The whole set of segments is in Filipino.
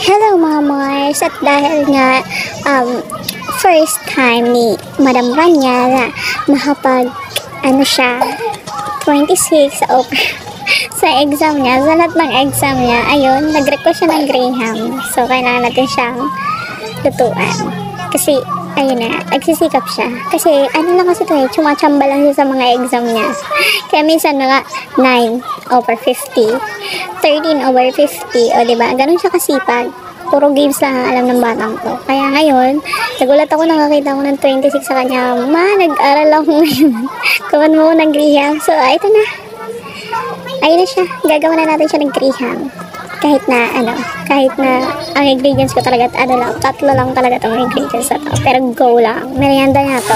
Hello mga Mars, at dahil nga first time ni Madam Rania na makapag siya 26 sa exam niya, sa lahat ng exam niya, ayun, nag-request siya ng Graham. So kailangan natin siyang lutuan kasi ayun na, nagsisikap siya. Kasi, lang kasi ito chumachamba lang siya sa mga exam niya. Kaya minsan mga 9/50, 13/50, o diba? Ganun siya kasipag. Puro games lang ang alam ng batang ko. Kaya ngayon, nagulat ako nakakita ko ng 26 sa kanya. Ma, nag-aral ako ngayon. Kuman mo ng Graham. So, ito na. Ayun na siya. Gagawa na natin siya ng Graham. Kahit na ang ingredients ko talaga tatlo lang talaga itong ingredients na to, pero go lang, merienda niya to.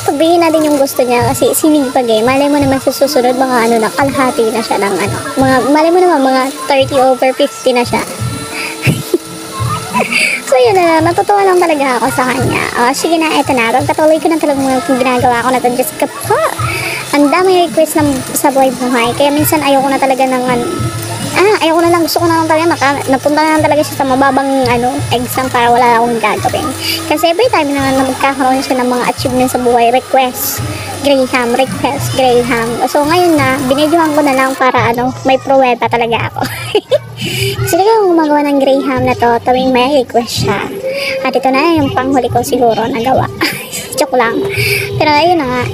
Pagbihin natin yung gusto niya kasi sinipag malay mo naman sa susunod mga kalahati na siya ng malay mo naman mga 30/50 na siya. So yun na, natutuwa lang talaga ako sa kanya. Sige na, eto na, pagkatuloy ko na talaga mga ginagawa ko na ito, just po. Ang dami request sa buhay-buhay. Kaya minsan ayoko na talaga ng ayoko na lang, gusto ko na lang talaga napunta na lang talaga siya sa mababang exam para wala na akong gagawin. Kasi every time na magkakaroon siya ng mga achievements sa buhay, request Graham. So ngayon na, binidyohan ko na lang para may pruweba talaga ako. So talaga gumagawa ng Graham na to tuwing may request siya. At ito na yung panghuli ko siguro nagawa. Joke lang. Pero ayun na nga,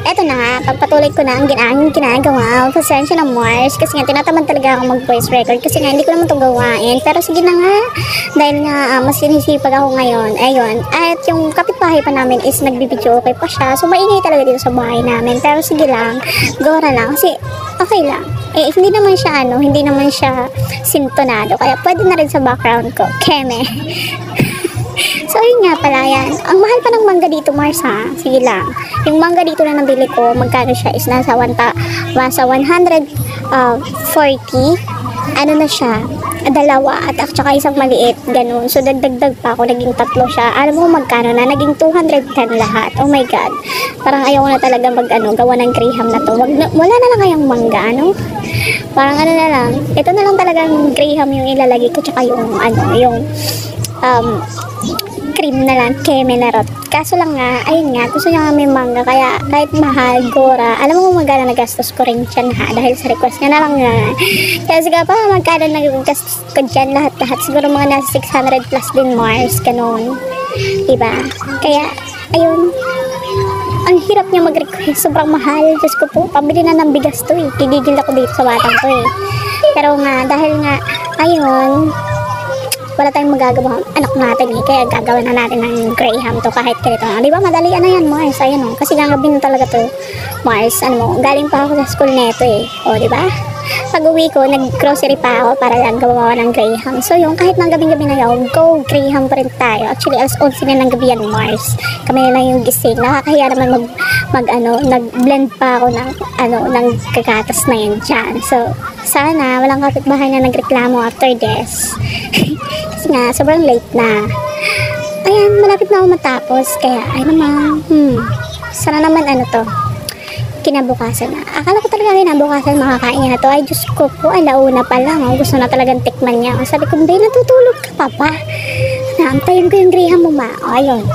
eto na nga, pagpatuloy ko na ang ginagawa. Pasensya na Mars, kasi nga tinatamad talaga ako mag-voice record kasi nga hindi ko naman ito gawain. Pero sige na nga, dahil nga mas sinisipag ako ngayon, ayun. At yung kapitbahay pa namin is nagbibidyo okay pa siya. So maingay talaga dito sa bahay namin. Pero sige lang, gora lang kasi okay lang. Hindi naman siya sintonado. Kaya pwede na rin sa background ko. Keme. So yun nga pala yan. Ang mahal pa ng mangga dito Mars ha. Sige lang. Yung mangga dito na nabili ko, magkano siya is nasa 140. Na siya. Dalawa at saka isang maliit. Ganun. So dagdag pa ako. Naging 3 siya. Alam mo magkano na? Naging 210 lahat. Oh my God. Parang ayaw na talaga gawa ng Graham na to. Wala na lang kayang mangga, Parang na lang. Ito na lang talagang Graham yung ilalagay ko. Tsaka yung cream na lang, keme na rot. Kaso lang nga, ayun nga, gusto niya nga may mangga, kaya kahit mahal, gora, alam mo magkano nagastos ko rin dyan ha, dahil sa request niya na lang nga. Kaya siguro pa, magkano nagastos ko dyan lahat, siguro mga nasa 600 plus din Mars, ganun. Diba? Kaya, ayun, ang hirap niya mag-request, sobrang mahal. Diyos ko po, pambili na ng bigas to Gigigil ako dito sa batang to Pero nga, dahil nga, ayun, wala tayong magagawa anak natin kaya gagawin na natin ng Graham to kahit ganito di ba madali na yan Mars, ayun kasi gagawin talaga to Mars, galing pa ako sa school neto di ba pag uwi ko nag-grocery pa ako para lang gawa ng Graham. So yung kahit ng gabi-gabi na yun, go Graham pa rin tayo. Actually alas 11 na ng gabi yan Mars, kami na lang yung gising. Nakakahiya naman nag-blend pa ako ng kagatas na yan dyan. So sana walang kapitbahay na nagreklamo after this. Kasi nga sobrang late na. Ayan, malapit na ako matapos. Kaya ay naman sana naman kinabukasan na. Akala ko talaga kinabukasan makakain niya na to. Ay, Diyos ko po, alauna pa lang. Gusto na talagang tikman niya. Sabi ko, hindi, natutulog ka pa pa. Naantayin ko yung Graham mo ma. Ayun.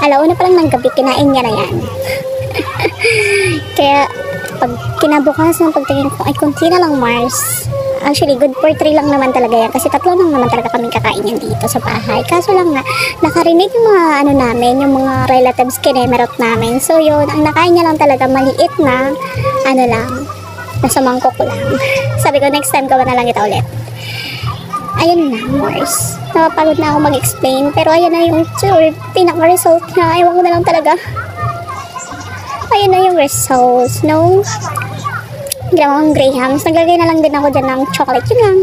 Alauna pa lang ng gabi, kinain niya na yan. Kaya, pag kinabukasan, pagtingin ko, ay, kunti na lang Mars. Actually, good for 3 lang naman talaga yan. Kasi 3 lang naman talaga kaming kakain yan dito sa bahay. Kaso lang nga, nakarinig yung mga namin, yung mga relatives kinemerot namin. So yun, ang nakain niya lang talaga maliit na, nasa mangkok ko lang. Sabi ko, next time gawa na lang ito ulit. Ayun na, Mars. Napapagod na ako mag-explain. Pero ayun na yung pinaka-result na. Ewan ko na lang talaga. Ayun na yung results, ginawa kong Graham. Naglagay na lang din ako dyan ng chocolate. Yun lang.